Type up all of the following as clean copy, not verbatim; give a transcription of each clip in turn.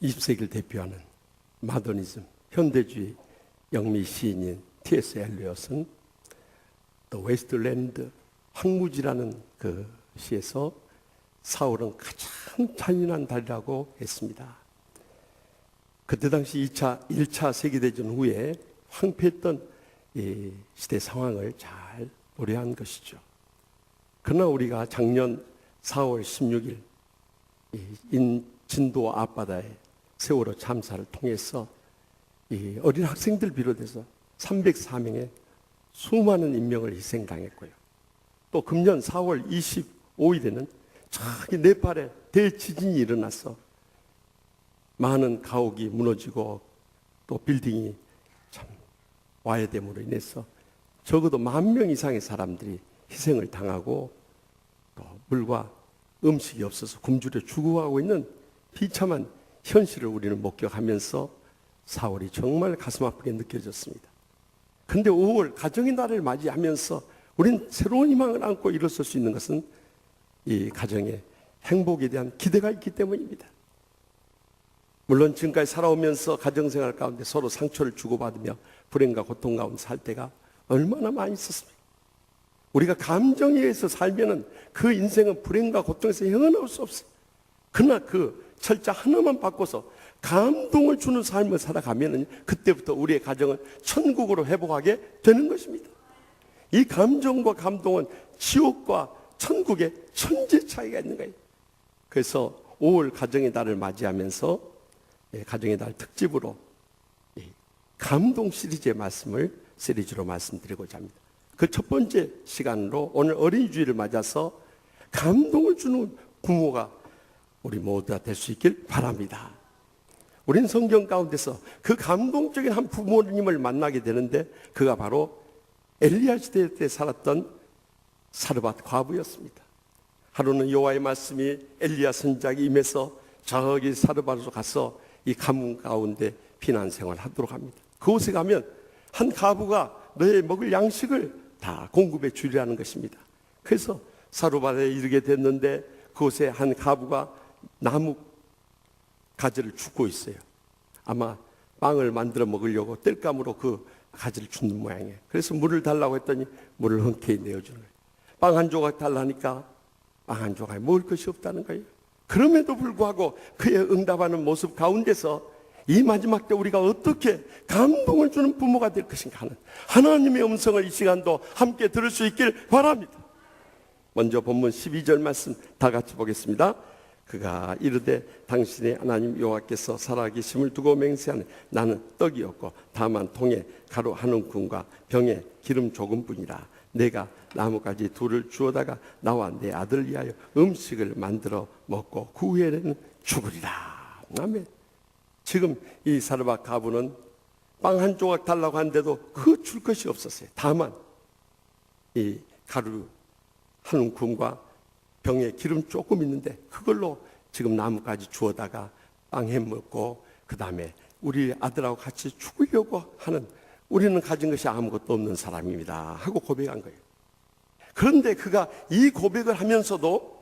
20세기를 대표하는 마더니즘, 현대주의 영미 시인인 T.S. 엘리엇은 The Wasteland, 황무지라는 그 시에서 사울은 가장 잔인한 달이라고 했습니다. 그때 당시 1차 세계대전 후에 황폐했던 이 시대 상황을 잘 노래한 것이죠. 그러나 우리가 작년 4월 16일 진도 앞바다의 세월호 참사를 통해서 이 어린 학생들 비롯해서 304명의 수많은 인명을 희생당했고요. 또 금년 4월 25일에는 저기 네팔에 대지진이 일어나서 많은 가옥이 무너지고 또 빌딩이 참 와해됨으로 인해서 적어도 10,000명 이상의 사람들이 희생을 당하고 또 물과 음식이 없어서 굶주려 죽어가고 있는 비참한 현실을 우리는 목격하면서 4월이 정말 가슴 아프게 느껴졌습니다. 그런데 5월 가정의 날을 맞이하면서 우리는 새로운 희망을 안고 일어설 수 있는 것은 이 가정의 행복에 대한 기대가 있기 때문입니다. 물론 지금까지 살아오면서 가정생활 가운데 서로 상처를 주고받으며 불행과 고통 가운데 살 때가 얼마나 많이 있었습니까? 우리가 감정에 의해서 살면은 그 인생은 불행과 고통에서 헤어나올 수 없어요. 그러나 그 철자 하나만 바꿔서 감동을 주는 삶을 살아가면은 그때부터 우리의 가정은 천국으로 회복하게 되는 것입니다. 이 감정과 감동은 지옥과 천국의 천지 차이가 있는 거예요. 그래서 5월 가정의 달을 맞이하면서 가정의 달 특집으로 감동 시리즈의 말씀을 시리즈로 말씀드리고자 합니다. 그 첫 번째 시간으로 오늘 어린이주일을 맞아서 감동을 주는 부모가 우리 모두가 될 수 있길 바랍니다. 우리는 성경 가운데서 그 감동적인 한 부모님을 만나게 되는데 그가 바로 엘리야 시대 때 살았던 사르밧 과부였습니다. 하루는 여호와의 말씀이 엘리야 선지자에게 임해서 저기 사르밧으로 가서 이 가뭄 가운데 피난 생활하도록 합니다. 그곳에 가면 한 가부가 너의 먹을 양식을 다 공급해 주리라는 것입니다. 그래서 사르밧에 이르게 됐는데 그곳에 한 가부가 나무 가지를 줍고 있어요. 아마 빵을 만들어 먹으려고 땔감으로 그 가지를 줍는 모양이에요. 그래서 물을 달라고 했더니 물을 흔쾌히 내어주는 거예요. 빵 한 조각 달라니까 빵 한 조각에 먹을 것이 없다는 거예요. 그럼에도 불구하고 그의 응답하는 모습 가운데서 이 마지막 때 우리가 어떻게 감동을 주는 부모가 될 것인가 하는 하나님의 음성을 이 시간도 함께 들을 수 있길 바랍니다. 먼저 본문 12절 말씀 다 같이 보겠습니다. 그가 이르되 당신의 하나님 여호와께서 살아계심을 두고 맹세하는 나는 떡이 없고 다만 통에 가루 한 움큼과 병에 기름 조금뿐이라. 내가 나뭇가지 둘을 주워다가 나와 내 아들 위하여 음식을 만들어 먹고 그 후에는 죽으리라. 아멘. 지금 이 사르밧 가부는 빵 한 조각 달라고 하는데도 그 줄 것이 없었어요. 다만 이 가루 한 움큼과 병에 기름 조금 있는데 그걸로 지금 나뭇가지 주워다가 빵 해 먹고 그 다음에 우리 아들하고 같이 죽으려고 하는, 우리는 가진 것이 아무것도 없는 사람입니다 하고 고백한 거예요. 그런데 그가 이 고백을 하면서도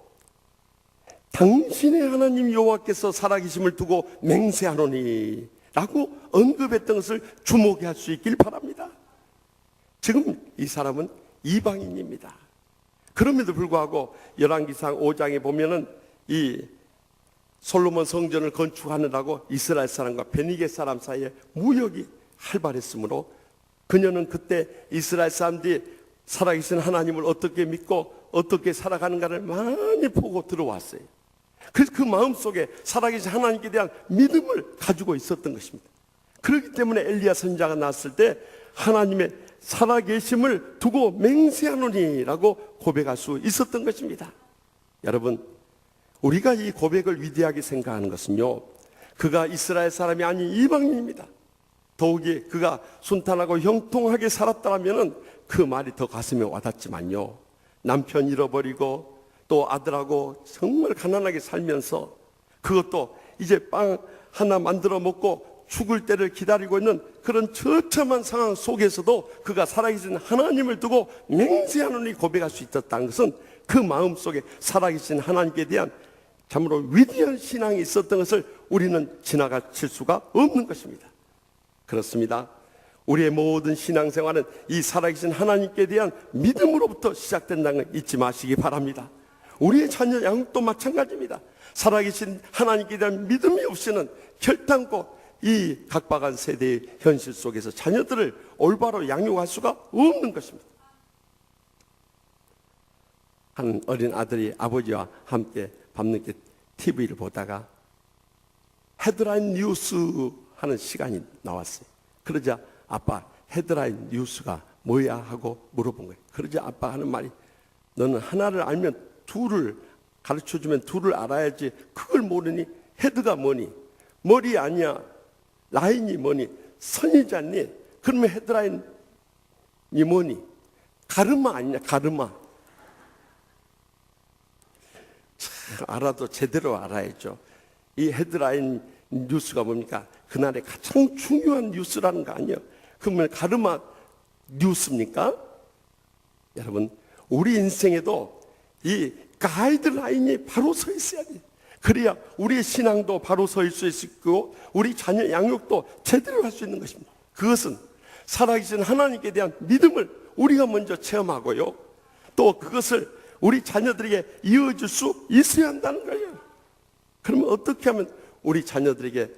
당신의 하나님 여호와께서 살아계심을 두고 맹세하노니 라고 언급했던 것을 주목할 수 있길 바랍니다. 지금 이 사람은 이방인입니다. 그럼에도 불구하고 열왕기상 5장에 보면은 이 솔로몬 성전을 건축하느라고 이스라엘 사람과 베니게 사람 사이에 무역이 활발했으므로 그녀는 그때 이스라엘 사람들이 살아계신 하나님을 어떻게 믿고 어떻게 살아가는가를 많이 보고 들어왔어요. 그래서 그 마음속에 살아계신 하나님께 대한 믿음을 가지고 있었던 것입니다. 그렇기 때문에 엘리야 선지자가 나왔을 때 하나님의 살아계심을 두고 맹세하노니라고 고백할 수 있었던 것입니다. 여러분, 우리가 이 고백을 위대하게 생각하는 것은요, 그가 이스라엘 사람이 아닌 이방인입니다. 더욱이 그가 순탄하고 형통하게 살았다면 그 말이 더 가슴에 와닿지만요, 남편 잃어버리고 또 아들하고 정말 가난하게 살면서 그것도 이제 빵 하나 만들어 먹고 죽을 때를 기다리고 있는 그런 처참한 상황 속에서도 그가 살아계신 하나님을 두고 맹세하노니 고백할 수 있었다는 것은 그 마음속에 살아계신 하나님께 대한 참으로 위대한 신앙이 있었던 것을 우리는 지나칠 수가 없는 것입니다. 그렇습니다. 우리의 모든 신앙생활은 이 살아계신 하나님께 대한 믿음으로부터 시작된다는 걸 잊지 마시기 바랍니다. 우리의 자녀 양육도 마찬가지입니다. 살아계신 하나님께 대한 믿음이 없이는 결단코 이 각박한 세대의 현실 속에서 자녀들을 올바로 양육할 수가 없는 것입니다. 한 어린 아들이 아버지와 함께 밤늦게 TV를 보다가 헤드라인 뉴스 하는 시간이 나왔어요. 그러자 아빠, 헤드라인 뉴스가 뭐야 하고 물어본 거예요. 그러자 아빠 하는 말이, 너는 하나를 알면 둘을 가르쳐주면 둘을 알아야지, 그걸 모르니 헤드가 뭐니, 머리 아니야, 라인이 뭐니, 선이지 않니? 그러면 헤드라인이 뭐니? 가르마 아니냐, 가르마. 알아도 제대로 알아야죠. 이 헤드라인 뉴스가 뭡니까? 그날의 가장 중요한 뉴스라는 거 아니에요. 그러면 가르마 뉴스입니까? 여러분, 우리 인생에도 이 가이드라인이 바로 서 있어야 돼요. 그래야 우리의 신앙도 바로 서 있을 수 있고 우리 자녀 양육도 제대로 할 수 있는 것입니다. 그것은 살아계신 하나님께 대한 믿음을 우리가 먼저 체험하고요, 또 그것을 우리 자녀들에게 이어줄 수 있어야 한다는 거예요. 그러면 어떻게 하면 우리 자녀들에게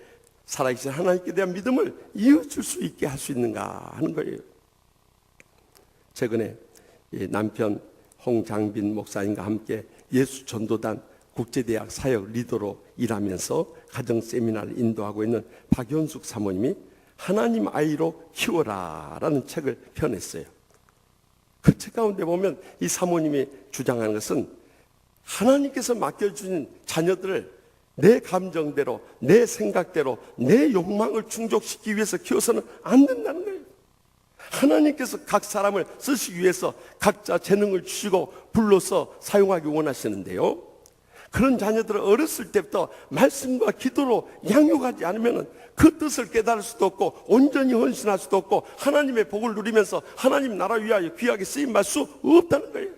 살아계신 하나님께 대한 믿음을 이어줄 수 있게 할 수 있는가 하는 거예요. 최근에 남편 홍장빈 목사님과 함께 예수전도단 국제대학 사역 리더로 일하면서 가정 세미나를 인도하고 있는 박연숙 사모님이 하나님 아이로 키워라 라는 책을 펴냈어요. 그 책 가운데 보면 이 사모님이 주장하는 것은 하나님께서 맡겨주신 자녀들을 내 감정대로, 내 생각대로, 내 욕망을 충족시키기 위해서 키워서는 안 된다는 거예요. 하나님께서 각 사람을 쓰시기 위해서 각자 재능을 주시고 불러서 사용하기 원하시는데요, 그런 자녀들을 어렸을 때부터 말씀과 기도로 양육하지 않으면 그 뜻을 깨달을 수도 없고 온전히 헌신할 수도 없고 하나님의 복을 누리면서 하나님 나라 위하여 귀하게 쓰임받을 수 없다는 거예요.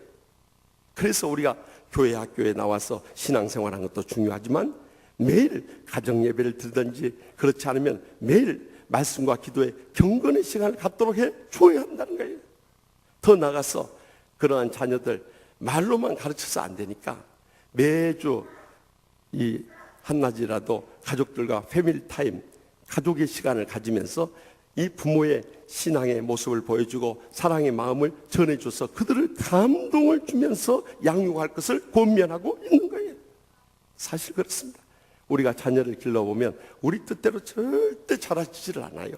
그래서 우리가 교회 학교에 나와서 신앙생활하는 것도 중요하지만 매일 가정예배를 드리든지 그렇지 않으면 매일 말씀과 기도에 경건의 시간을 갖도록 해 줘야 한다는 거예요. 더 나아가서 그러한 자녀들 말로만 가르쳐서 안 되니까 매주 이 한낮이라도 가족들과 패밀리 타임, 가족의 시간을 가지면서 이 부모의 신앙의 모습을 보여주고 사랑의 마음을 전해줘서 그들을 감동을 주면서 양육할 것을 권면하고 있는 거예요. 사실 그렇습니다. 우리가 자녀를 길러보면 우리 뜻대로 절대 자라지를 않아요.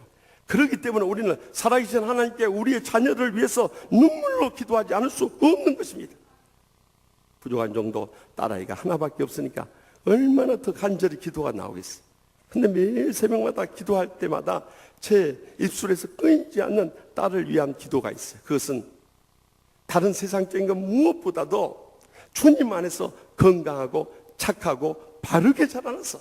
그렇기 때문에 우리는 살아계신 하나님께 우리의 자녀를 위해서 눈물로 기도하지 않을 수 없는 것입니다. 부족한 정도 딸아이가 하나밖에 없으니까 얼마나 더 간절히 기도가 나오겠어요. 근데 매일 새벽마다 기도할 때마다 제 입술에서 끊이지 않는 딸을 위한 기도가 있어요. 그것은 다른 세상적인 것 무엇보다도 주님 안에서 건강하고 착하고 바르게 자라나서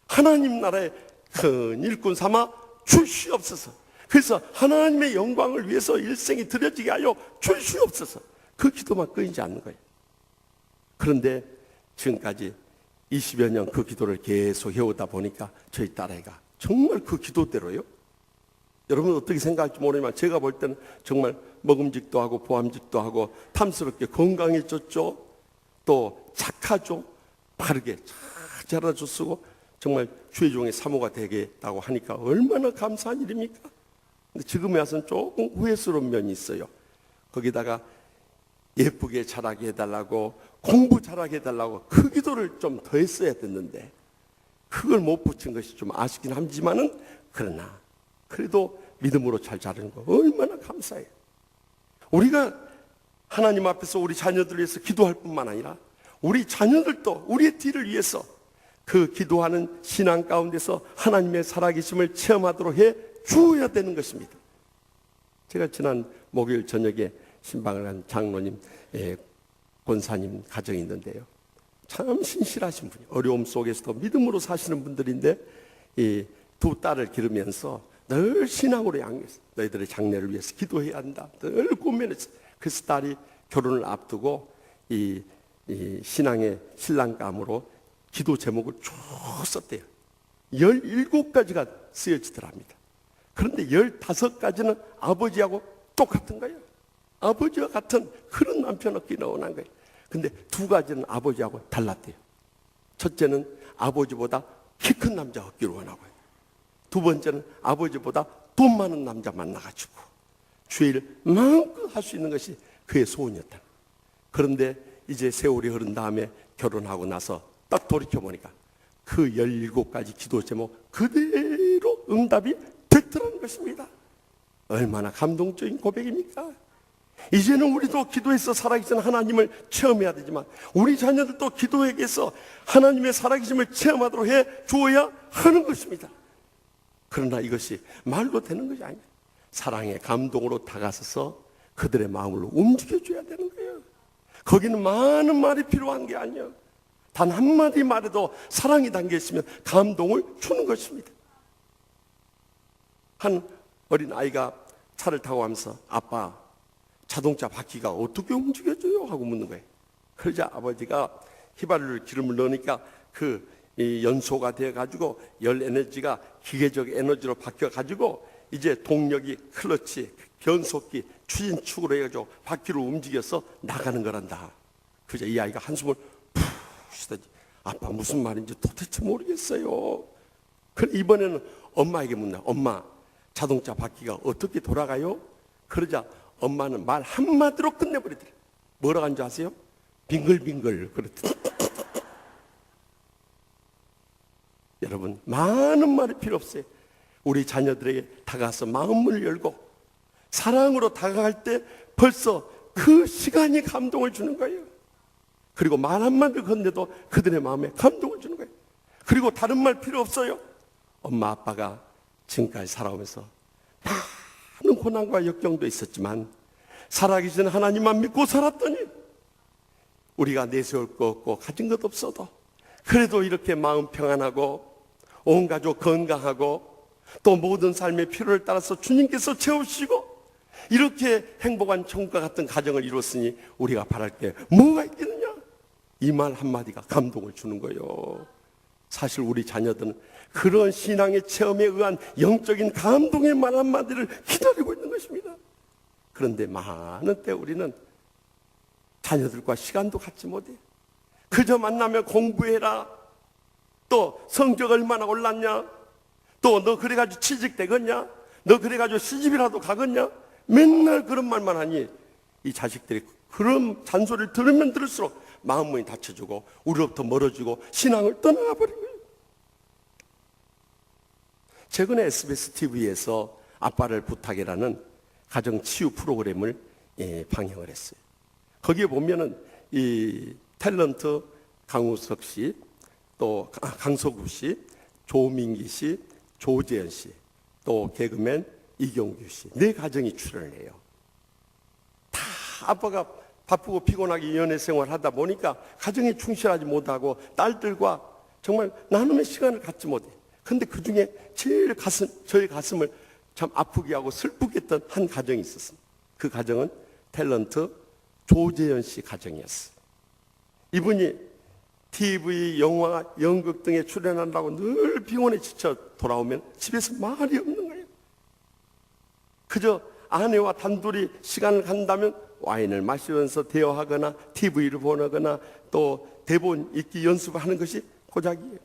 하나님 나라의 큰 일꾼 삼아 주시옵소서. 그래서 하나님의 영광을 위해서 일생이 드려지게 하여 주시옵소서. 그 기도만 끊이지 않는 거예요. 그런데 지금까지 20여 년 그 기도를 계속 해오다 보니까 저희 딸아이가 정말 그 기도대로요. 여러분 어떻게 생각할지 모르지만 제가 볼 때는 정말 먹음직도 하고 보암직도 하고 탐스럽게 건강해졌죠. 또 착하죠. 바르게 잘 자라줬고 정말 주의 종의 사모가 되겠다고 하니까 얼마나 감사한 일입니까? 근데 지금에 와서는 조금 후회스러운 면이 있어요. 거기다가 예쁘게 자라게 해달라고, 공부 잘하게 해달라고 그 기도를 좀 더 했어야 됐는데 그걸 못 붙인 것이 좀 아쉽긴 하지만은 그러나 그래도 믿음으로 잘 자라는 거 얼마나 감사해요. 우리가 하나님 앞에서 우리 자녀들을 위해서 기도할 뿐만 아니라 우리 자녀들도 우리의 뒤를 위해서 그 기도하는 신앙 가운데서 하나님의 살아계심을 체험하도록 해 주어야 되는 것입니다. 제가 지난 목요일 저녁에 신방을 한 장로님, 권사님 가정이 있는데요. 참 신실하신 분이 어려움 속에서도 믿음으로 사시는 분들인데 이 두 딸을 기르면서 늘 신앙으로 양육했어요. 너희들의 장래를 위해서 기도해야 한다. 늘 고민했어요. 그래서 딸이 결혼을 앞두고 이 신앙의 신랑감으로 기도 제목을 쭉 썼대요. 17가지가 쓰여지더랍니다. 그런데 15가지는 아버지하고 똑같은 거예요. 아버지와 같은 그런 남편 얻기 원한 거예요. 근데 2가지는 아버지하고 달랐대요. 첫째는 아버지보다 키 큰 남자 얻기를 원하고요. 2번째는 아버지보다 돈 많은 남자 만나가지고 주일 마음껏 할 수 있는 것이 그의 소원이었다. 그런데 이제 세월이 흐른 다음에 결혼하고 나서 딱 돌이켜보니까 그 17가지 기도 제목 그대로 응답이 됐더라는 것입니다. 얼마나 감동적인 고백입니까? 이제는 우리도 기도해서 살아계신 하나님을 체험해야 되지만 우리 자녀들도 기도에게서 하나님의 살아계심을 체험하도록 해 주어야 하는 것입니다. 그러나 이것이 말로 되는 것이 아니에요. 사랑의 감동으로 다가서서 그들의 마음을 움직여줘야 되는 거예요. 거기는 많은 말이 필요한 게 아니에요. 단 한마디 말에도 사랑이 담겨있으면 감동을 주는 것입니다. 한 어린 아이가 차를 타고 가면서 아빠, 자동차 바퀴가 어떻게 움직여져요? 하고 묻는 거예요. 그러자 아버지가 휘발유 기름을 넣으니까 그 연소가 되어가지고 열 에너지가 기계적 에너지로 바뀌어가지고 이제 동력이 클러치, 변속기, 추진축으로 해가지고 바퀴를 움직여서 나가는 거란다. 그러자 이 아이가 한숨을 푹 쉬더니 아빠 무슨 말인지 도대체 모르겠어요. 그래 이번에는 엄마에게 묻나. 엄마, 자동차 바퀴가 어떻게 돌아가요? 그러자 엄마는 말 한마디로 끝내버리더래. 뭐라고 한 줄 아세요? 빙글빙글 그랬더니 여러분 많은 말이 필요 없어요. 우리 자녀들에게 다가가서 마음을 열고 사랑으로 다가갈 때 벌써 그 시간이 감동을 주는 거예요. 그리고 말 한마디 건네도 그들의 마음에 감동을 주는 거예요. 그리고 다른 말 필요 없어요. 엄마 아빠가 지금까지 살아오면서 많은 고난과 역경도 있었지만 살아계신 하나님만 믿고 살았더니 우리가 내세울 거 없고 가진 것 없어도 그래도 이렇게 마음 평안하고 온 가족 건강하고 또 모든 삶의 필요를 따라서 주님께서 채우시고 이렇게 행복한 천국과 같은 가정을 이뤘으니 우리가 바랄 게 뭐가 있겠느냐? 이 말 한마디가 감동을 주는 거예요. 사실 우리 자녀들은 그런 신앙의 체험에 의한 영적인 감동의 말 한마디를 기다리고 있는 것입니다. 그런데 많은 때 우리는 자녀들과 시간도 갖지 못해. 그저 만나면 공부해라. 또 성적 얼마나 올랐냐? 또 너 그래가지고 취직되겠냐? 너 그래가지고 시집이라도 가겠냐? 맨날 그런 말만 하니 이 자식들이 그런 잔소리를 들으면 들을수록 마음문이 닫혀지고 우리로부터 멀어지고 신앙을 떠나가 버린 거예요. 최근에 SBS TV에서 아빠를 부탁해라는 가정치유 프로그램을 방영을 했어요. 거기에 보면은 이 탤런트 강우석 씨, 또 강석우 씨, 조민기 씨, 조재현 씨, 또 개그맨 이경규 씨, 4가정이 출연을 해요. 다 아빠가 바쁘고 피곤하게 연애 생활을 하다 보니까 가정에 충실하지 못하고 딸들과 정말 나눔의 시간을 갖지 못해. 근데 그 중에 제일 저희 가슴을 참 아프게 하고 슬프게 했던 한 가정이 있었습니다. 그 가정은 탤런트 조재현 씨 가정이었어요. 이분이 TV, 영화, 연극 등에 출연한다고 늘 피곤에 지쳐 돌아오면 집에서 말이 없는 거예요. 그저 아내와 단둘이 시간을 간다면 와인을 마시면서 대화하거나 TV를 보거나 또 대본 읽기 연습을 하는 것이 고작이에요.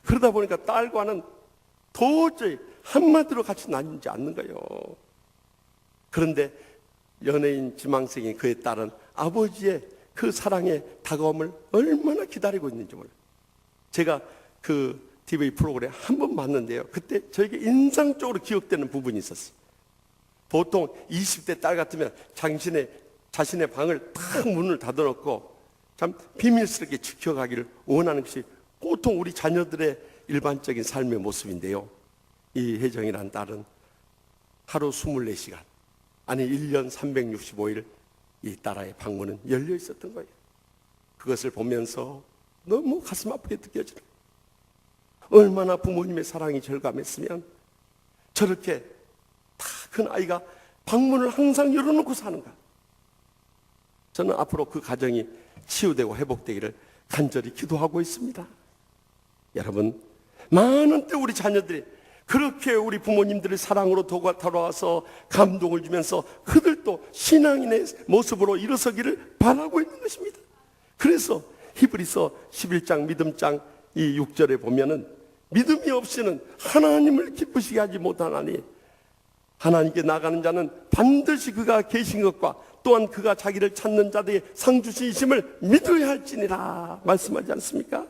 그러다 보니까 딸과는 도저히 한마디로 같이 나뉘지 않는 거예요. 그런데 연예인 지망생인 그의 딸은 아버지의 그 사랑의 다가옴을 얼마나 기다리고 있는지 몰라요. 제가 그 TV 프로그램 한 번 봤는데요. 그때 저에게 인상적으로 기억되는 부분이 있었어요. 보통 20대 딸 같으면 자신의 방을 탁 문을 닫아놓고 참 비밀스럽게 지켜가기를 원하는 것이 보통 우리 자녀들의 일반적인 삶의 모습인데요. 이 혜정이라는 딸은 하루 24시간, 아니 1년 365일 이 딸아의 방문은 열려 있었던 거예요. 그것을 보면서 너무 가슴 아프게 느껴지는 거예요. 얼마나 부모님의 사랑이 절감했으면 저렇게 다 큰 아이가 방문을 항상 열어놓고 사는가. 저는 앞으로 그 가정이 치유되고 회복되기를 간절히 기도하고 있습니다. 여러분, 많은 때 우리 자녀들이 그렇게 우리 부모님들의 사랑으로 돌아와서 감동을 주면서 그들도 신앙인의 모습으로 일어서기를 바라고 있는 것입니다. 그래서 히브리서 11장 믿음장 이 6절에 보면은 믿음이 없이는 하나님을 기쁘시게 하지 못하나니 하나님께 나가는 자는 반드시 그가 계신 것과 또한 그가 자기를 찾는 자들의 상 주시심을 믿어야 할지니라 말씀하지 않습니까?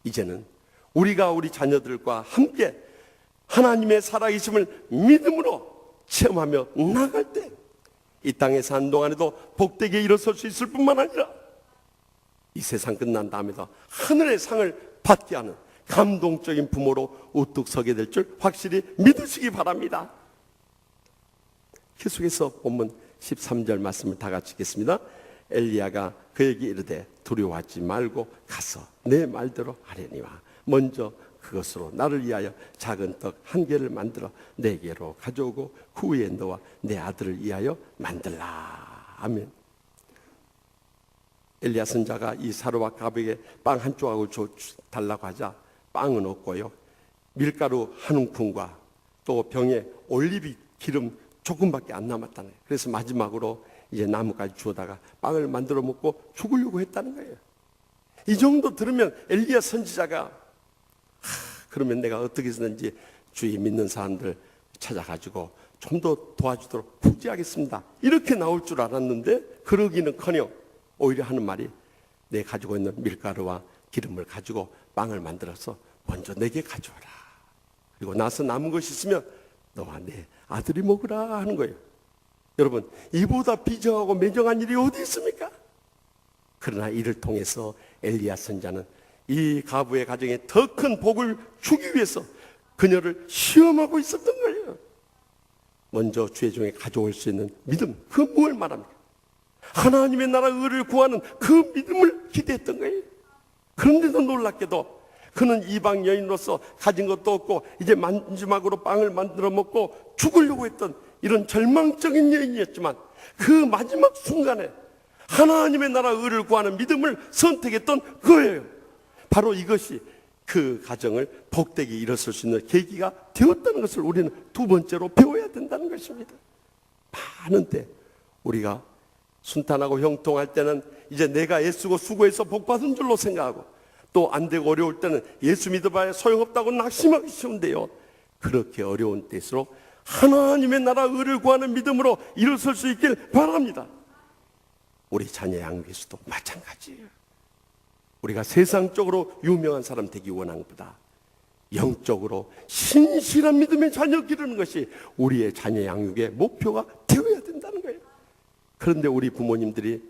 이제는 우리가 우리 자녀들과 함께 하나님의 살아계심을 믿음으로 체험하며 나갈 때 이 땅에 사는 동안에도 복되게 일어설 수 있을 뿐만 아니라 이 세상 끝난 다음에도 하늘의 상을 받게 하는 감동적인 부모로 우뚝 서게 될 줄 확실히 믿으시기 바랍니다. 계속해서 본문 13절 말씀을 다 같이 읽겠습니다. 엘리야가 그에게 이르되 두려워하지 말고 가서 내 말대로 하려니와 먼저 그것으로 나를 위하여 작은 떡 한 개를 만들어 내게로 가져오고 그 후에 너와 내 아들을 위하여 만들라. 아멘. 엘리야 선자가 이 사로와 가백에 빵 한 조각을 달라고 하자 빵은 없고요, 밀가루 한 움큼과 또 병에 올리브 기름 조금밖에 안 남았다는 거예요. 그래서 마지막으로 이제 나무까지 주워다가 빵을 만들어 먹고 죽으려고 했다는 거예요. 이 정도 들으면 엘리야 선지자가 그러면 내가 어떻게 해서든지 주위 믿는 사람들 찾아가지고 좀 더 도와주도록 구제하겠습니다, 이렇게 나올 줄 알았는데 그러기는커녕 오히려 하는 말이 내 가지고 있는 밀가루와 기름을 가지고 빵을 만들어서 먼저 내게 가져와라. 그리고 나서 남은 것이 있으면 너와 내 아들이 먹으라 하는 거예요. 여러분, 이보다 비정하고 매정한 일이 어디 있습니까? 그러나 이를 통해서 엘리야 선자는 이 가부의 가정에 더 큰 복을 주기 위해서 그녀를 시험하고 있었던 거예요. 먼저 주의 종에 가져올 수 있는 믿음, 그 뭘 말합니까? 하나님의 나라 의를 구하는 그 믿음을 기대했던 거예요. 그런데도 놀랍게도 그는 이방 여인으로서 가진 것도 없고 이제 마지막으로 빵을 만들어 먹고 죽으려고 했던 이런 절망적인 여인이었지만 그 마지막 순간에 하나님의 나라 의를 구하는 믿음을 선택했던 거예요. 바로 이것이 그 가정을 복되게 일어설 수 있는 계기가 되었다는 것을 우리는 두 번째로 배워야 된다는 것입니다. 많은 때 우리가 순탄하고 형통할 때는 이제 내가 애쓰고 수고해서 복받은 줄로 생각하고 또 안 되고 어려울 때는 예수 믿어봐야 소용없다고 낙심하기 쉬운데요, 그렇게 어려운 때일수록 하나님의 나라 의를 구하는 믿음으로 일어설 수 있길 바랍니다. 우리 자녀 양육에서도 마찬가지예요. 우리가 세상적으로 유명한 사람 되기 원하는 것보다 영적으로 신실한 믿음의 자녀 기르는 것이 우리의 자녀 양육의 목표가 되어야 된다는 거예요. 그런데 우리 부모님들이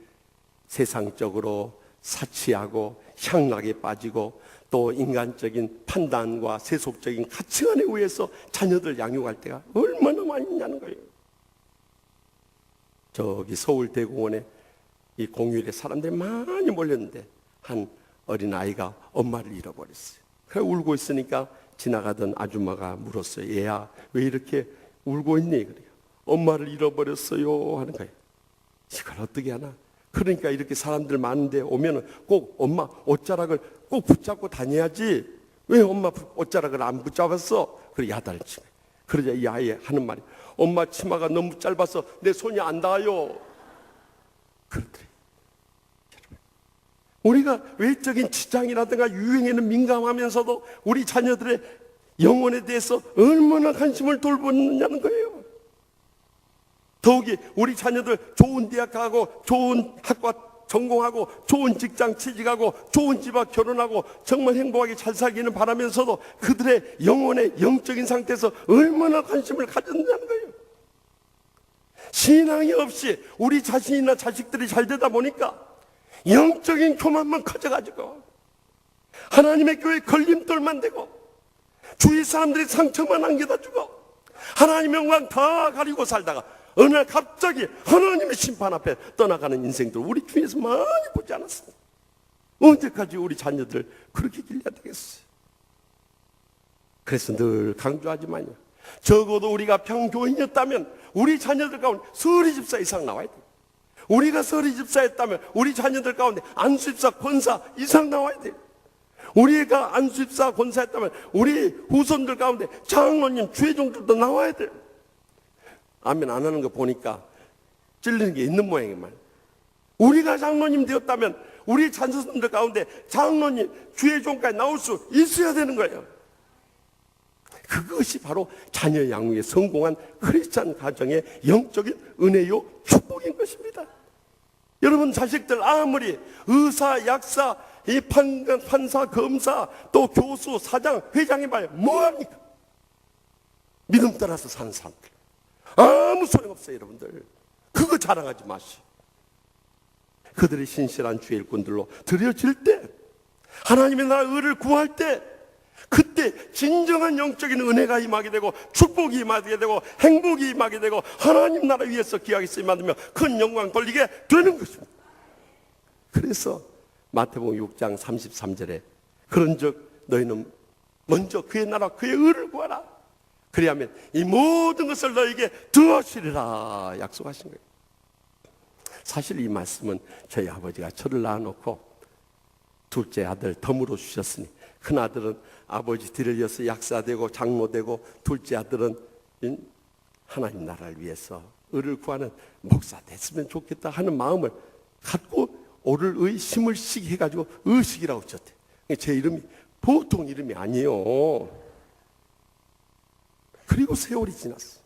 세상적으로 사치하고 향락에 빠지고 또 인간적인 판단과 세속적인 가치관에 의해서 자녀들 양육할 때가 얼마나 많이 있냐는 거예요. 저기 서울대공원에 이 공휴일에 사람들이 많이 몰렸는데 한 어린아이가 엄마를 잃어버렸어요. 그래 울고 있으니까 지나가던 아줌마가 물었어요. 얘야, 왜 이렇게 울고 있니? 그래요. 엄마를 잃어버렸어요 하는 거예요. 이걸 어떻게 하나? 그러니까 이렇게 사람들 많은데 오면은 꼭 엄마 옷자락을 꼭 붙잡고 다녀야지, 왜 엄마 옷자락을 안 붙잡았어? 그래 야단치네. 그러자 이 아이 하는 말이, 엄마 치마가 너무 짧아서 내 손이 안 닿아요. 그렇더래. 우리가 외적인 치장이라든가 유행에는 민감하면서도 우리 자녀들의 영혼에 대해서 얼마나 관심을 돌보느냐는 거예요. 더욱이 우리 자녀들 좋은 대학 가고 좋은 학과 전공하고 좋은 직장 취직하고 좋은 집 앞 결혼하고 정말 행복하게 잘 살기는 바라면서도 그들의 영혼의 영적인 상태에서 얼마나 관심을 가졌느냐는 거예요. 신앙이 없이 우리 자신이나 자식들이 잘 되다 보니까 영적인 교만만 커져가지고 하나님의 교회에 걸림돌만 되고 주위 사람들이 상처만 안겨다 주고 하나님의 영광 다 가리고 살다가 어느 날 갑자기 하나님의 심판 앞에 떠나가는 인생들 우리 주위에서 많이 보지 않았습니까? 언제까지 우리 자녀들 그렇게 길러야 되겠어요? 그래서 늘 강조하지만요, 적어도 우리가 평교인이었다면 우리 자녀들 가운데 서리 집사 이상 나와야 돼요. 우리가 서리 집사였다면 우리 자녀들 가운데 안수 집사, 권사 이상 나와야 돼요. 우리가 안수입사 권사했다면 우리 후손들 가운데 장로님, 주의종들도 나와야 돼요. 아멘 안 하는 거 보니까 찔리는 게 있는 모양이만. 우리가 장로님 되었다면 우리 자손들 가운데 장로님, 주의종까지 나올 수 있어야 되는 거예요. 그것이 바로 자녀 양육에 성공한 크리스찬 가정의 영적인 은혜요 축복인 것입니다. 여러분 자식들 아무리 의사, 약사, 이 판사, 검사, 또 교수, 사장, 회장이 말 뭐합니까? 믿음 따라서 사는 사람들 아무 소용없어요. 여러분들 그거 자랑하지 마시오. 그들이 신실한 주의 일꾼들로 드려질 때, 하나님의 나라 의를 구할 때, 그때 진정한 영적인 은혜가 임하게 되고 축복이 임하게 되고 행복이 임하게 되고 하나님 나라 위에서 기하게 쓰임받으며 큰 영광 돌리게 되는 것입니다. 그래서 마태복음 6장 33절에 그런즉 너희는 먼저 그의 나라 그의 의를 구하라. 그리하면 이 모든 것을 너에게 더하시리라 약속하신 거예요. 사실 이 말씀은 저희 아버지가 저를 낳아놓고 둘째 아들 덤으로 주셨으니 큰 아들은 아버지 뒤를 이어서 약사되고 장로되고 둘째 아들은 하나님 나라를 위해서 의를 구하는 목사 됐으면 좋겠다 하는 마음을 갖고 오를 의 심을식 해가지고 의식이라고 쳤대. 제 이름이 보통 이름이 아니에요. 그리고 세월이 지났어.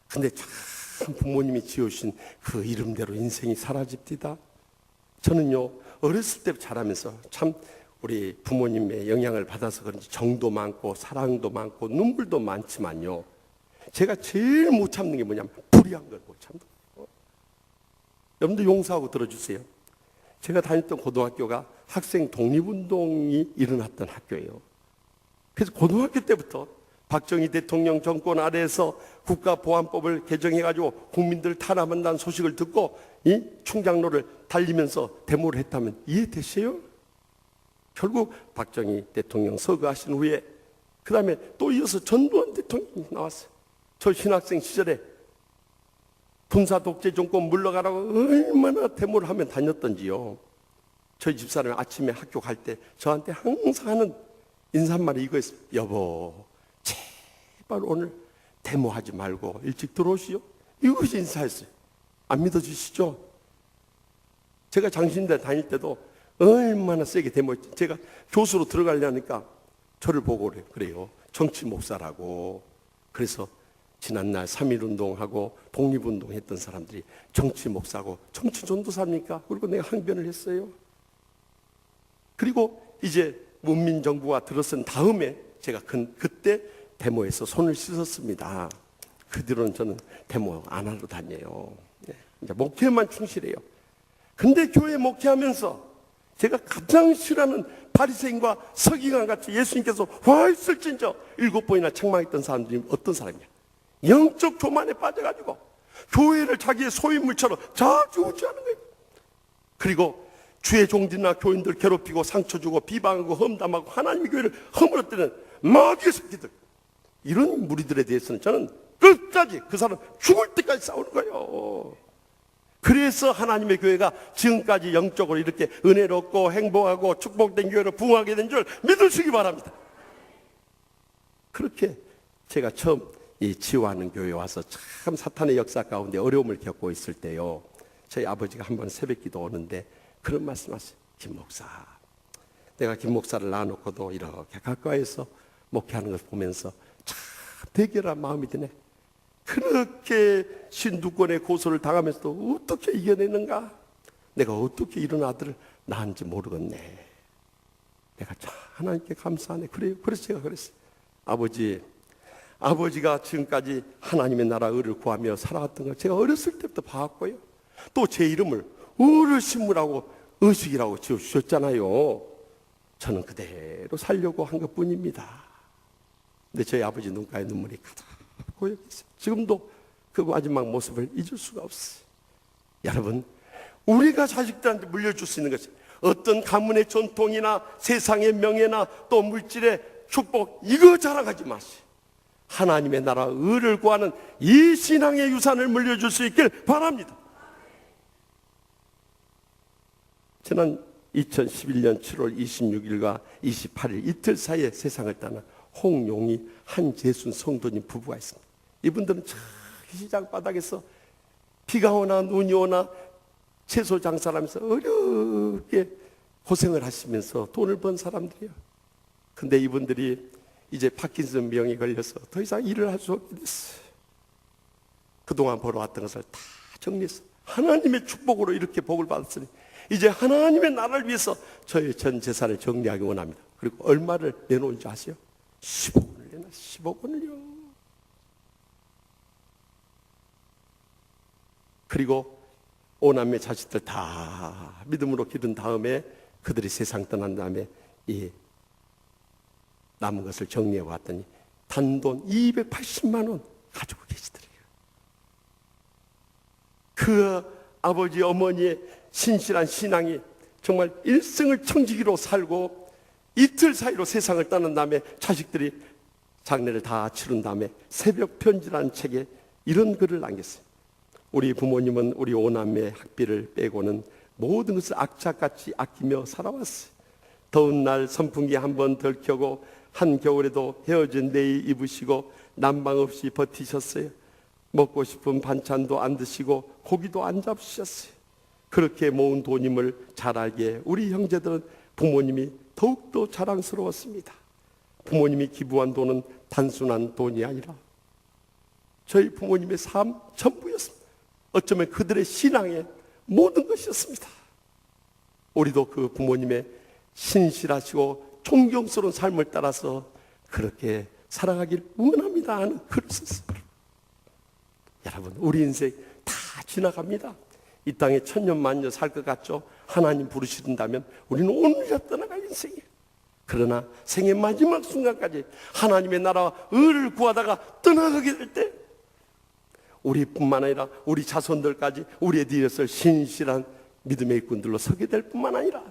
근데 참 부모님이 지으신 그 이름대로 인생이 사라집니다. 저는요 어렸을 때 자라면서 참 우리 부모님의 영향을 받아서 그런지 정도 많고 사랑도 많고 눈물도 많지만요, 제가 제일 못 참는 게 뭐냐면 불의한 걸 못 참는 거예요. 여러분들 용서하고 들어주세요. 제가 다녔던 고등학교가 학생 독립운동이 일어났던 학교예요. 그래서 고등학교 때부터 박정희 대통령 정권 아래에서 국가보안법을 개정해가지고 국민들 탄압한다는 소식을 듣고 이 충장로를 달리면서 데모를 했다면 이해되세요? 결국 박정희 대통령 서거하신 후에 그 다음에 또 이어서 전두환 대통령이 나왔어요. 저 신학생 시절에 군사 독재 정권 물러가라고 얼마나 데모를 하면 다녔던지요. 저희 집사람이 아침에 학교 갈 때 저한테 항상 하는 인사말이 이거였어요. 여보 제발 오늘 데모하지 말고 일찍 들어오시오. 이것이 인사였어요. 안 믿어주시죠? 제가 장신대 다닐 때도 얼마나 세게 데모했지. 제가 교수로 들어가려니까 저를 보고 그래요. 정치 목사라고. 그래서 지난날 3.1운동하고 독립운동 했던 사람들이 정치 목사고 정치 전도사입니까? 그리고 내가 항변을 했어요. 그리고 이제 문민정부가 들어선 다음에 제가 그때 데모에서 손을 씻었습니다. 그 뒤로는 저는 데모 안 하러 다녀요. 이제 목회만 충실해요. 근데 교회 목회하면서 제가 가장 싫어하는 바리새인과 서기관 같이 예수님께서 와 있을진저 7번이나 책망했던 사람들이 어떤 사람이야? 영적 교만에 빠져가지고 교회를 자기의 소유물처럼 좌지우지하는 거예요. 그리고 주의 종들이나 교인들 괴롭히고 상처 주고 비방하고 험담하고 하나님의 교회를 허물었다는 마귀의 새끼들, 이런 무리들에 대해서는 저는 끝까지 그 사람 죽을 때까지 싸우는 거예요. 그래서 하나님의 교회가 지금까지 영적으로 이렇게 은혜롭고 행복하고 축복된 교회로 부흥하게 된 줄 믿으시기 바랍니다. 그렇게 제가 처음 이 지호하는 교회에 와서 참 사탄의 역사 가운데 어려움을 겪고 있을 때요, 저희 아버지가 한번 새벽기도 오는데 그런 말씀하세요. 김 목사, 내가 김 목사를 낳아놓고도 이렇게 가까이서 목회하는 것을 보면서 참 대결한 마음이 드네. 그렇게 신두권의 고소를 당하면서도 어떻게 이겨내는가? 내가 어떻게 이런 아들을 낳은지 모르겠네. 내가 참 하나님께 감사하네. 그래요. 그래서 제가 그랬어요. 아버지가 지금까지 하나님의 나라 의를 구하며 살아왔던 걸 제가 어렸을 때부터 봐왔고요. 또 제 이름을 의를 심으라고 의식이라고 지어주셨잖아요. 저는 그대로 살려고 한 것뿐입니다. 근데 저희 아버지 눈가에 눈물이 가득 고여 있어요. 지금도 그 마지막 모습을 잊을 수가 없어요. 여러분, 우리가 자식들한테 물려줄 수 있는 것이 어떤 가문의 전통이나 세상의 명예나 또 물질의 축복, 이거 자랑하지 마세요. 하나님의 나라 의를 구하는 이 신앙의 유산을 물려줄 수 있길 바랍니다. 지난 2011년 7월 26일과 28일 이틀 사이에 세상을 떠난 홍용희 한재순 성도님 부부가 있습니다. 이분들은 저기 시장 바닥에서 비가 오나 눈이 오나 채소 장사를 하면서 어렵게 고생을 하시면서 돈을 번 사람들이에요. 근데 이분들이 이제 파킨슨 병에 걸려서 더 이상 일을 할 수 없게 됐어요. 그동안 벌어왔던 것을 다 정리해서 하나님의 축복으로 이렇게 복을 받았으니 이제 하나님의 나라를 위해서 저의 전 재산을 정리하기 원합니다. 그리고 얼마를 내놓은지 아세요? 10억 원을 내놔. 10억 원을요. 그리고 오남매 자식들 다 믿음으로 기른 다음에 그들이 세상 떠난 다음에 이 남은 것을 정리해 왔더니 단돈 280만 원 가지고 계시더래요. 그 아버지 어머니의 신실한 신앙이 정말 일생을 청지기로 살고 이틀 사이로 세상을 떠난 다음에 자식들이 장례를 다 치른 다음에 새벽 편지라는 책에 이런 글을 남겼어요. 우리 부모님은 우리 오남매의 학비를 빼고는 모든 것을 악착같이 아끼며 살아왔어요. 더운 날 선풍기 한 번 덜 켜고 한겨울에도 헤어진 내의 입으시고 난방 없이 버티셨어요. 먹고 싶은 반찬도 안 드시고 고기도 안 잡수셨어요. 그렇게 모은 돈임을 잘 알기에 우리 형제들은 부모님이 더욱더 자랑스러웠습니다. 부모님이 기부한 돈은 단순한 돈이 아니라 저희 부모님의 삶 전부였습니다. 어쩌면 그들의 신앙의 모든 것이었습니다. 우리도 그 부모님의 신실하시고 존경스러운 삶을 따라서 그렇게 살아가길 원합니다 하는 글을 썼어요. 여러분, 우리 인생 다 지나갑니다. 이 땅에 천년만년 살 것 같죠? 하나님 부르신다면 우리는 오늘이라 떠나갈 인생이에요. 그러나 생의 마지막 순간까지 하나님의 나라와 의를 구하다가 떠나가게 될 때 우리뿐만 아니라 우리 자손들까지 우리의 뒤에서 신실한 믿음의 일꾼들로 서게 될 뿐만 아니라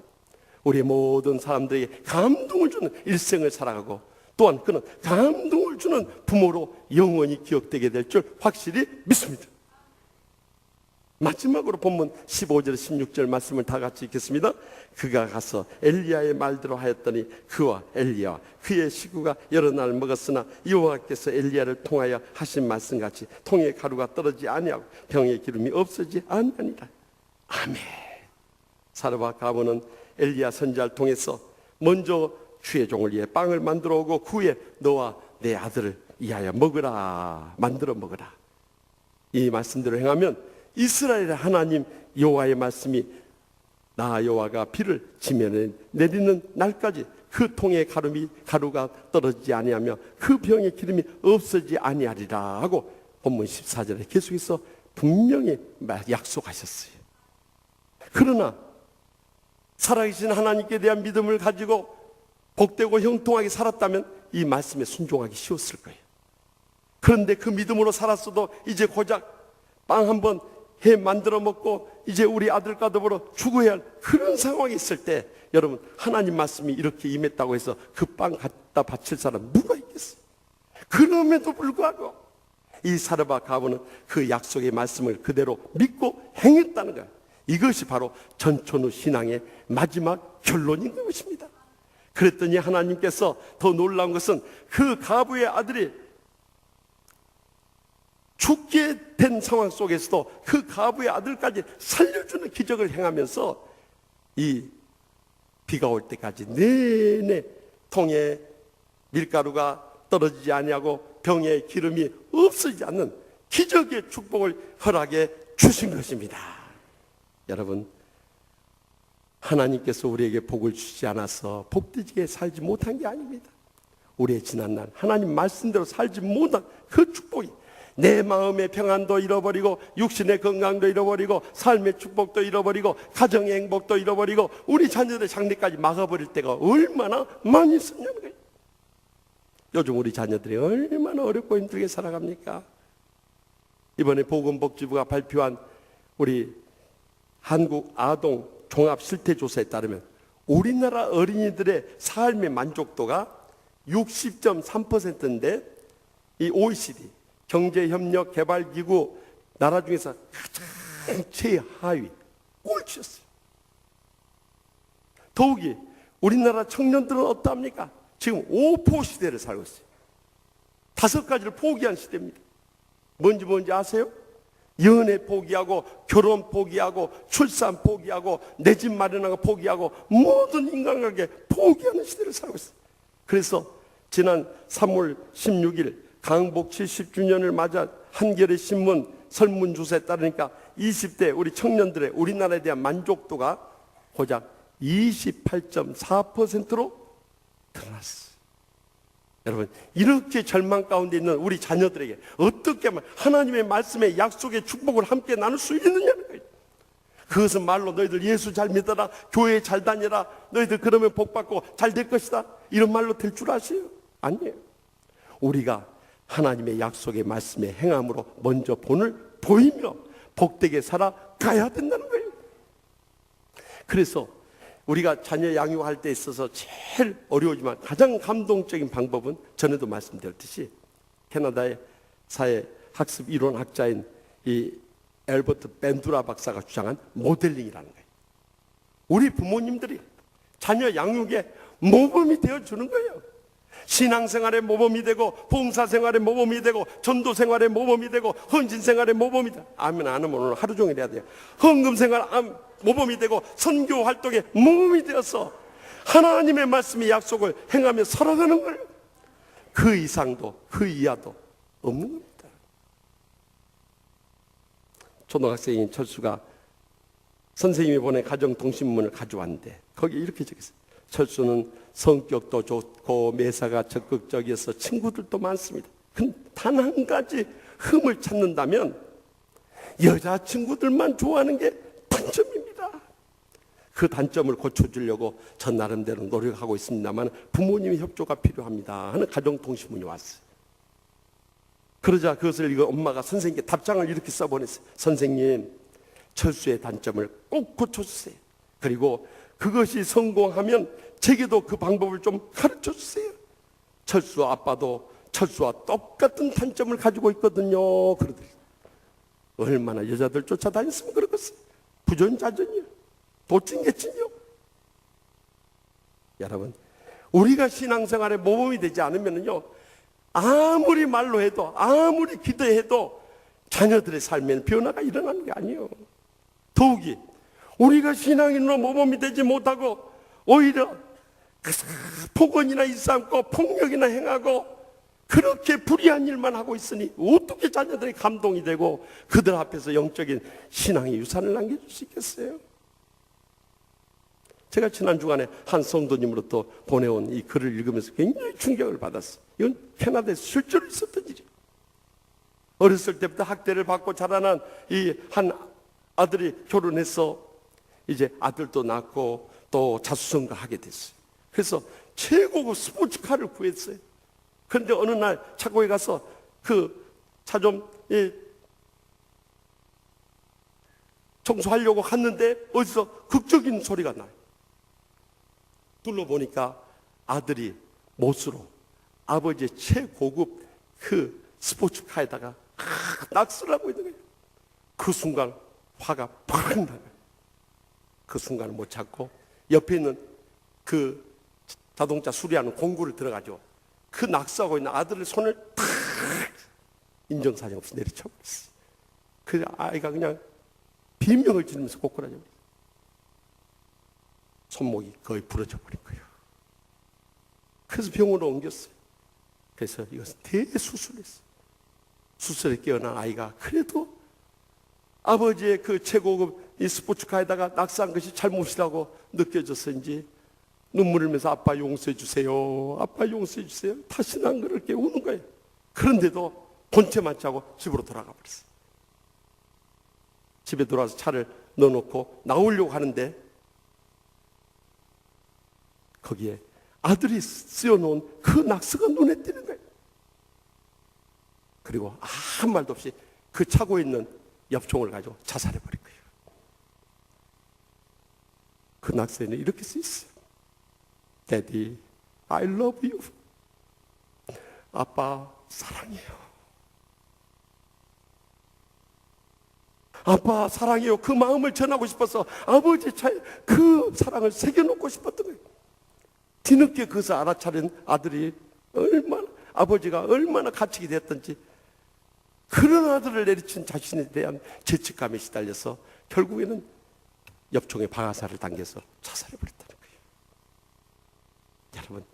우리의 모든 사람들에게 감동을 주는 일생을 살아가고 또한 그는 감동을 주는 부모로 영원히 기억되게 될 줄 확실히 믿습니다. 마지막으로 본문 15절 16절 말씀을 다 같이 읽겠습니다. 그가 가서 엘리야의 말대로 하였더니 그와 엘리야와 그의 식구가 여러 날 먹었으나 여호와께서 엘리야를 통하여 하신 말씀같이 통에 가루가 떨어지지 아니하고 병에 기름이 없어지지 아니하니라. 아멘. 사르밧 가문은 엘리야 선지자를 통해서 먼저 주의 종을 위해 빵을 만들어 오고 그 후에 너와 내 아들을 이하여 먹으라, 만들어 먹으라. 이 말씀대로 행하면 이스라엘의 하나님 여호와의 말씀이 나 여호와가 비를 지면에 내리는 날까지 그 통에 가루가 떨어지지 아니하며 그 병에 기름이 없어지지 아니하리라 하고 본문 14절에 계속해서 분명히 약속하셨어요. 그러나 살아계신 하나님께 대한 믿음을 가지고 복되고 형통하게 살았다면 이 말씀에 순종하기 쉬웠을 거예요. 그런데 그 믿음으로 살았어도 이제 고작 빵 한 번 해 만들어 먹고 이제 우리 아들과 더불어 죽어야 할 그런 상황이 있을 때 여러분, 하나님 말씀이 이렇게 임했다고 해서 그 빵 갖다 바칠 사람 누가 있겠어요? 그럼에도 불구하고 이 사르밧 가문은 그 약속의 말씀을 그대로 믿고 행했다는 거예요. 이것이 바로 전천후 신앙의 마지막 결론인 것입니다. 그랬더니 하나님께서 더 놀라운 것은 그 가부의 아들이 죽게 된 상황 속에서도 그 가부의 아들까지 살려주는 기적을 행하면서 이 비가 올 때까지 내내 통에 밀가루가 떨어지지 아니하고 병에 기름이 없어지지 않는 기적의 축복을 허락해 주신 것입니다. 여러분, 하나님께서 우리에게 복을 주시지 않아서 복되게 살지 못한 게 아닙니다. 우리의 지난날 하나님 말씀대로 살지 못한 그 축복이 내 마음의 평안도 잃어버리고 육신의 건강도 잃어버리고 삶의 축복도 잃어버리고 가정의 행복도 잃어버리고 우리 자녀들의 장래까지 막아버릴 때가 얼마나 많이 있었냐는 거예요. 요즘 우리 자녀들이 얼마나 어렵고 힘들게 살아갑니까? 이번에 보건복지부가 발표한 우리 한국 아동 종합 실태조사에 따르면 우리나라 어린이들의 삶의 만족도가 60.3%인데 이 OECD 경제협력개발기구 나라 중에서 가장 최하위 꼴찌였어요. 더욱이 우리나라 청년들은 어떠합니까? 지금 오포 시대를 살고 있어요. 5가지를 포기한 시대입니다. 뭔지 아세요? 연애 포기하고, 결혼 포기하고, 출산 포기하고, 내 집 마련하고 포기하고, 모든 인간관계 포기하는 시대를 살고 있어요. 그래서 지난 3월 16일 강복 70주년을 맞아 한겨레 신문 설문조사에 따르니까 20대 우리 청년들의 우리나라에 대한 만족도가 고작 28.4%로 드러났어요. 여러분, 이렇게 절망 가운데 있는 우리 자녀들에게 어떻게 하면 하나님의 말씀의 약속의 축복을 함께 나눌 수 있느냐는 거예요. 그것은 말로 너희들 예수 잘 믿어라, 교회 잘 다녀라, 너희들 그러면 복 받고 잘 될 것이다, 이런 말로 될 줄 아세요? 아니에요. 우리가 하나님의 약속의 말씀의 행함으로 먼저 본을 보이며 복되게 살아가야 된다는 거예요. 그래서 우리가 자녀 양육할 때 있어서 제일 어려우지만 가장 감동적인 방법은 전에도 말씀드렸듯이 캐나다의 사회학습 이론학자인 이 엘버트 벤두라 박사가 주장한 모델링이라는 거예요. 우리 부모님들이 자녀 양육에 모범이 되어주는 거예요. 신앙생활의 모범이 되고, 봉사생활의 모범이 되고, 전도생활의 모범이 되고, 헌신생활의 모범이 되고, 아멘 안 하면 오늘 하루 종일 해야 돼요. 헌금생활 모범이 되고, 선교활동의 모범이 되어서 하나님의 말씀의 약속을 행하며 살아가는 거예요. 그 이상도 그 이하도 없는 겁니다. 초등학생인 철수가 선생님이 보낸 가정통신문을 가져왔는데 거기에 이렇게 적혔어요. 철수는 성격도 좋고 매사가 적극적이어서 친구들도 많습니다. 단 한 가지 흠을 찾는다면 여자친구들만 좋아하는 게 단점입니다. 그 단점을 고쳐주려고 전 나름대로 노력하고 있습니다만 부모님의 협조가 필요합니다 하는 가정통신문이 왔어요. 그러자 그것을 읽은 엄마가 선생님께 답장을 이렇게 써보냈어요. 선생님, 철수의 단점을 꼭 고쳐주세요. 그리고 그것이 성공하면 제게도 그 방법을 좀 가르쳐주세요. 철수 아빠도 철수와 똑같은 단점을 가지고 있거든요. 그러더니 얼마나 여자들 쫓아다녔으면 그러겠어요. 부전자전이요, 도찐개찐이요. 여러분, 우리가 신앙생활에 모범이 되지 않으면요, 아무리 말로 해도 아무리 기도해도 자녀들의 삶에는 변화가 일어나는 게 아니에요. 더욱이 우리가 신앙인으로 모범이 되지 못하고 오히려 폭언이나 일삼고 폭력이나 행하고 그렇게 불의한 일만 하고 있으니 어떻게 자녀들이 감동이 되고 그들 앞에서 영적인 신앙의 유산을 남겨줄 수 있겠어요? 제가 지난 주간에 한 성도님으로부터 보내온 이 글을 읽으면서 굉장히 충격을 받았어요. 이건 캐나다에서 실제로 있었던 일이에요. 어렸을 때부터 학대를 받고 자라난 이 한 아들이 결혼해서 이제 아들도 낳고 또 자수성가하게 됐어요. 그래서 최고급 스포츠카를 구했어요. 그런데 어느 날 차고에 가서 그 차 좀 청소하려고 갔는데 어디서 극적인 소리가 나요. 둘러보니까 아들이 못으로 아버지의 최고급 그 스포츠카에다가 낙서를 하고 있는 거예요. 그 순간 화가 팍 나요. 그 순간을 못 참고 옆에 있는 그 자동차 수리하는 공구를 들어가죠. 그 낙서하고 있는 아들의 손을 탁 인정사정 없이 내리쳐버렸어요. 그 아이가 그냥 비명을 지르면서 꼬꾸라져 버렸어요. 손목이 거의 부러져 버린 거예요. 그래서 병원으로 옮겼어요. 그래서 이것은 대수술했어요. 수술에 깨어난 아이가 그래도 아버지의 그 최고급 이 스포츠카에다가 낙서한 것이 잘못이라고 느껴져서인지 눈물을 흘리면서 아빠 용서해 주세요, 아빠 용서해 주세요, 다시는 안 그럴게 우는 거예요. 그런데도 본체만 짜고 집으로 돌아가 버렸어요. 집에 돌아와서 차를 넣어놓고 나오려고 하는데 거기에 아들이 쓰여놓은 그 낙서가 눈에 띄는 거예요. 그리고 아무 말도 없이 그 차고에 있는 엽총을 가지고 자살해버린 거예요. 그 낙서에는 이렇게 쓰였어요. Daddy, I love you. 아빠 사랑해요. 아빠 사랑해요. 그 마음을 전하고 싶어서 아버지 그 사랑을 새겨놓고 싶었던 거예요. 뒤늦게 그것을 알아차린 아들이 아버지가 얼마나 갇히게 됐던지, 그런 아들을 내리친 자신에 대한 죄책감에 시달려서 결국에는 엽총에 박아사를 당겨서 자살해버렸다는 거예요. 여러분,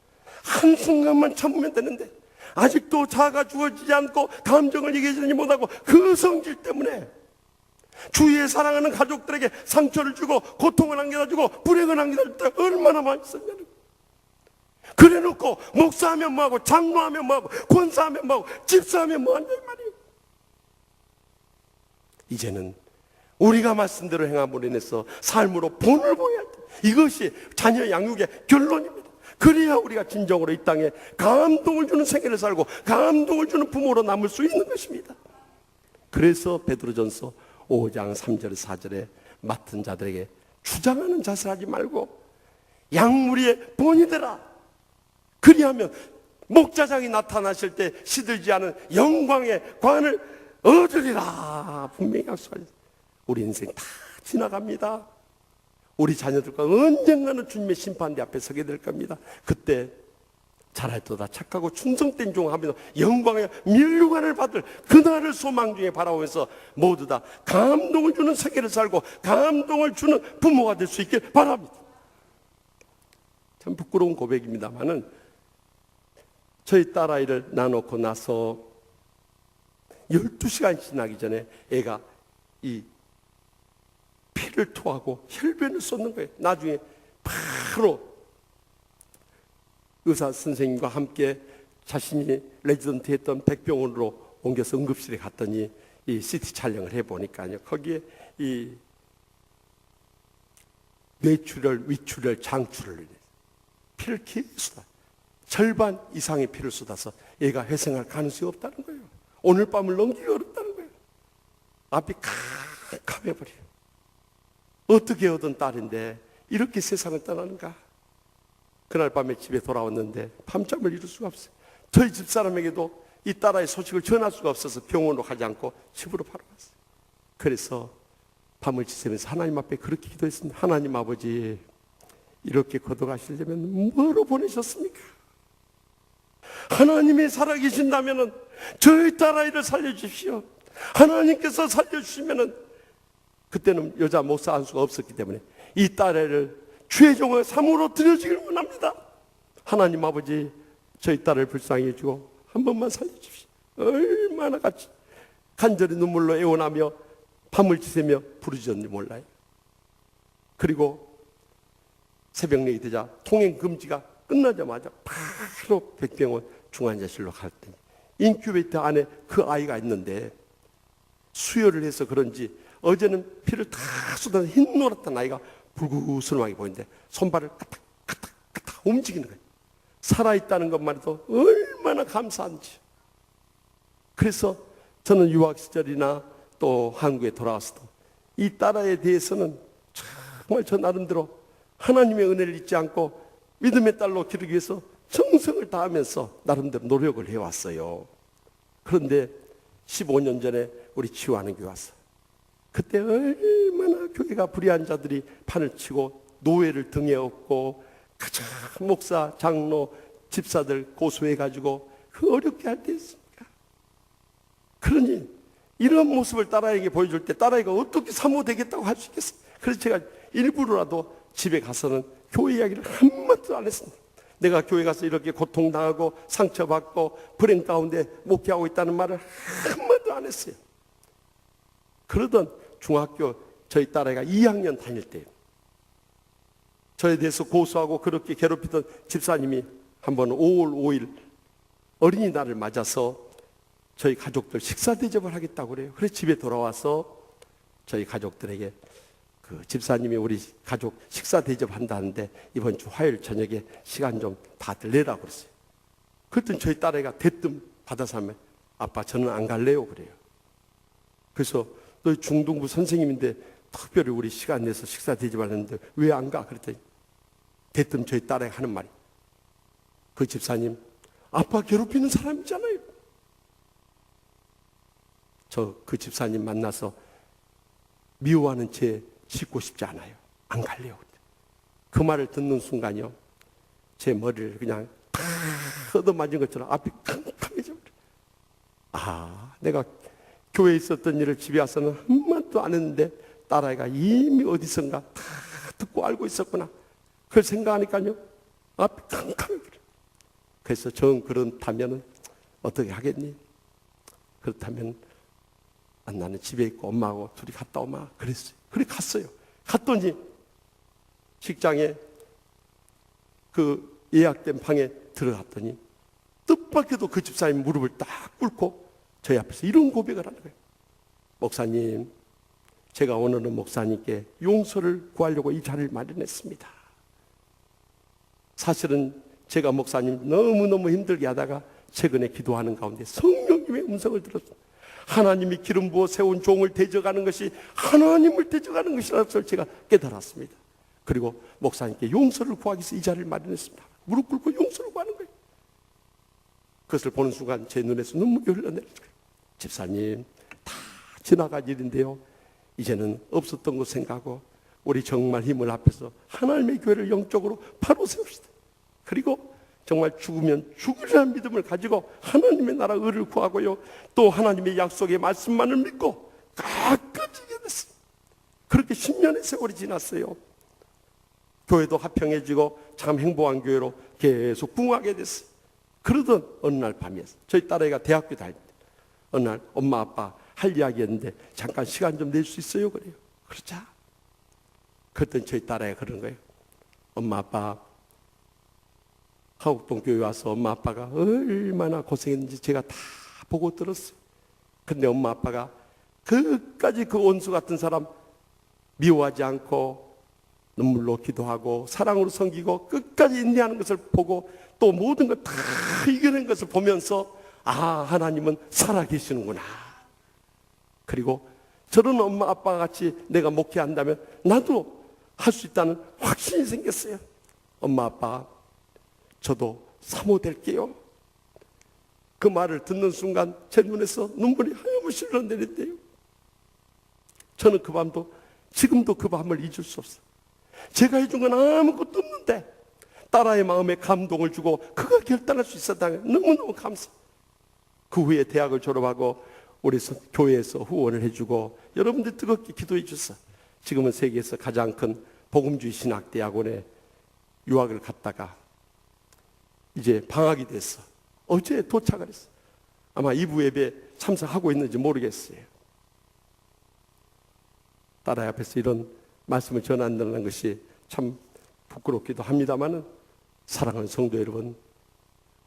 한순간만 참으면 되는데 아직도 자아가 주어지지 않고 감정을 얘기하지 못하고 그 성질 때문에 주위에 사랑하는 가족들에게 상처를 주고 고통을 안겨다주고 불행을 안겨다줄 때 얼마나 많이 있었냐는. 그래놓고 목사하면 뭐하고 장로하면 뭐하고 권사하면 뭐하고 집사하면 뭐하냐 말이에요. 이제는 우리가 말씀대로 행함으로 인해서 삶으로 본을 보여야 돼. 이것이 자녀 양육의 결론입니다. 그래야 우리가 진정으로 이 땅에 감동을 주는 생애를 살고 감동을 주는 부모로 남을 수 있는 것입니다. 그래서 베드로전서 5장 3절 4절에 맡은 자들에게 주장하는 자세를 하지 말고 양무리의 본이 되라. 그리하면 목자장이 나타나실 때 시들지 않은 영광의 관을 얻으리라. 분명히 약속하셨어요. 우리 인생 다 지나갑니다. 우리 자녀들과 언젠가는 주님의 심판대 앞에 서게 될 겁니다. 그때 잘할도다 착하고 충성된 종 하면서 영광의 면류관을 받을 그날을 소망 중에 바라보면서 모두 다 감동을 주는 세계를 살고 감동을 주는 부모가 될 수 있길 바랍니다. 참 부끄러운 고백입니다만은 저희 딸아이를 낳아놓고 나서 12시간 지나기 전에 애가 이 피를 토하고 혈변을 쏟는 거예요. 나중에 바로 의사 선생님과 함께 자신이 레지던트 했던 백병원으로 옮겨서 응급실에 갔더니 이 CT 촬영을 해보니까요, 거기에 이 뇌출혈, 위출혈, 장출혈, 피를 계속 쏟아 절반 이상의 피를 쏟아서 얘가 회생할 가능성이 없다는 거예요. 오늘 밤을 넘기기 어렵다는 거예요. 앞이 캄캄해버려요. 어떻게 얻은 딸인데 이렇게 세상을 떠나는가. 그날 밤에 집에 돌아왔는데 밤잠을 이룰 수가 없어요. 저희 집사람에게도 이 딸아이 소식을 전할 수가 없어서 병원으로 가지 않고 집으로 바로 왔어요. 그래서 밤을 지새면서 하나님 앞에 그렇게 기도했습니다. 하나님 아버지, 이렇게 걷어가시려면 뭐로 보내셨습니까? 하나님이 살아계신다면 저희 딸아이를 살려주십시오. 하나님께서 살려주시면, 그때는 여자 목사 한 수가 없었기 때문에 이 딸아이를 주의 종의 삶으로 드려주기를 원합니다. 하나님 아버지, 저희 딸을 불쌍히 해주고 한 번만 살려주십시오. 얼마나 같이 간절히 눈물로 애원하며 밤을 지새며 부르짖었는지 몰라요. 그리고 새벽녘이 되자 통행 금지가 끝나자마자 바로 백병원 중환자실로 갔더니 인큐베이터 안에 그 아이가 있는데 수혈을 해서 그런지 어제는 피를 다 쏟아서 흰 노랗던 아이가 불구스름하게 보이는데 손발을 까딱까딱 움직이는 거예요. 살아있다는 것만 해도 얼마나 감사한지. 그래서 저는 유학 시절이나 또 한국에 돌아왔어도 이 딸아이에 대해서는 정말 저 나름대로 하나님의 은혜를 잊지 않고 믿음의 딸로 기르기 위해서 정성을 다하면서 나름대로 노력을 해왔어요. 그런데 15년 전에 우리 치유하는 교회 왔어요. 그때 얼마나 교회가 불의한 자들이 판을 치고 노예를 등에 업고 가장 목사, 장로, 집사들 고소해가지고 그 어렵게 할 때였습니까? 그러니 이런 모습을 딸아이에게 보여줄 때 딸아이가 어떻게 사모되겠다고 할 수 있겠어요? 그래서 제가 일부러라도 집에 가서는 교회 이야기를 한마디도 안 했습니다. 내가 교회 가서 이렇게 고통당하고 상처받고 불행 가운데 목회하고 있다는 말을 한마디도 안 했어요. 그러던 중학교 저희 딸아이가 2학년 다닐 때 저에 대해서 고소하고 그렇게 괴롭히던 집사님이 한번 5월 5일 어린이날을 맞아서 저희 가족들 식사 대접을 하겠다고 그래요. 그래서 집에 돌아와서 저희 가족들에게 그 집사님이 우리 가족 식사 대접한다는데 이번 주 화요일 저녁에 시간 좀 다들 내라고 그랬어요. 그랬더니 저희 딸아이가 대뜸 받아서 하면 아빠 저는 안 갈래요 그래요. 그래서 너 중등부 선생님인데 특별히 우리 시간 내서 식사 대접하는데 왜 안 가? 그랬더니 대뜸 저희 딸아이가 하는 말이, 그 집사님 아빠 괴롭히는 사람이잖아요. 저 그 집사님 만나서 미워하는 죄 짓고 싶지 않아요. 안 갈래요. 그 말을 듣는 순간요, 제 머리를 그냥 다 얻어맞은 것처럼 앞이 캄캄해져 버려요. 아, 내가 교회에 있었던 일을 집에 와서는 한마디도 안 했는데 딸아이가 이미 어디선가 다 듣고 알고 있었구나. 그걸 생각하니까요, 앞이 캄캄해져요. 그래서 정 그렇다면 어떻게 하겠니? 그렇다면 나는 집에 있고 엄마하고 둘이 갔다 오마 그랬어요. 그래 갔어요. 갔더니 식장에 그 예약된 방에 들어갔더니 뜻밖에도 그 집사님 무릎을 딱 꿇고 저희 앞에서 이런 고백을 하는 거예요. 목사님, 제가 오늘은 목사님께 용서를 구하려고 이 자리를 마련했습니다. 사실은 제가 목사님 너무너무 힘들게 하다가 최근에 기도하는 가운데 성령님의 음성을 들었습니다. 하나님이 기름 부어 세운 종을 대적하는 것이 하나님을 대적하는 것이라는 것을 제가 깨달았습니다. 그리고 목사님께 용서를 구하기 위해서 이 자리를 마련했습니다. 무릎 꿇고 용서를 구하는 거예요. 그것을 보는 순간 제 눈에서 눈물이 흘러내렸어요. 집사님, 다 지나간 일인데요, 이제는 없었던 것 생각하고 우리 정말 힘을 합해서 하나님의 교회를 영적으로 바로 세웁시다. 그리고 정말 죽으면 죽으리라는 믿음을 가지고 하나님의 나라 의를 구하고요, 또 하나님의 약속의 말씀만을 믿고 가까워지게 됐어요. 그렇게 10년의 세월이 지났어요. 교회도 합평해지고 참 행복한 교회로 계속 부흥하게 됐어요. 그러던 어느 날 밤이었어요. 저희 딸아이가 대학교 다닐 때 어느 날 엄마 아빠 할 이야기였는데 잠깐 시간 좀 낼 수 있어요? 그래요. 그러자. 그랬더니 저희 딸아이가 그러는 거예요. 엄마 아빠, 하곡동 교회 와서 엄마 아빠가 얼마나 고생했는지 제가 다 보고 들었어요. 근데 엄마 아빠가 끝까지 그 원수 같은 사람 미워하지 않고 눈물로 기도하고 사랑으로 섬기고 끝까지 인내하는 것을 보고 또 모든 걸 다 이겨낸 것을 보면서 아, 하나님은 살아계시는구나. 그리고 저런 엄마 아빠 같이 내가 목회한다면 나도 할 수 있다는 확신이 생겼어요. 엄마 아빠, 저도 사모 될게요. 그 말을 듣는 순간 제 눈에서 눈물이 하염없이 흘러내렸대요. 저는 그 밤도 지금도 그 밤을 잊을 수 없어요. 제가 해준 건 아무것도 없는데 딸아이의 마음에 감동을 주고 그가 결단할 수 있었다는 너무너무 감사. 그 후에 대학을 졸업하고 우리 교회에서 후원을 해주고 여러분들 뜨겁게 기도해 주셔서 지금은 세계에서 가장 큰 복음주의 신학대학원에 유학을 갔다가 이제 방학이 됐어. 어제 도착을 했어. 아마 2부 예배 참석하고 있는지 모르겠어요. 딸아이 앞에서 이런 말씀을 전한다는 것이 참 부끄럽기도 합니다만은, 사랑하는 성도 여러분,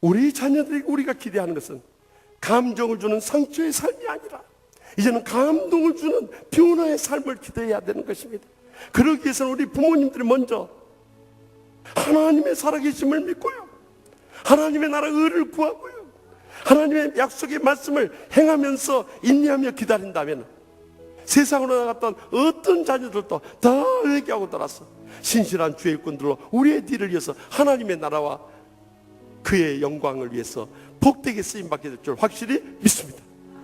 우리 자녀들에게 우리가 기대하는 것은 감정을 주는 상처의 삶이 아니라 이제는 감동을 주는 변화의 삶을 기대해야 되는 것입니다. 그러기 위해서는 우리 부모님들이 먼저 하나님의 살아계심을 믿고요, 하나님의 나라 의를 구하고요, 하나님의 약속의 말씀을 행하면서 인내하며 기다린다면 세상으로 나갔던 어떤 자녀들도 다 회개하고 돌아서 신실한 주의 일꾼들로 우리의 뒤를 이어서 하나님의 나라와 그의 영광을 위해서 복되게 쓰임받게 될 줄 확실히 믿습니다.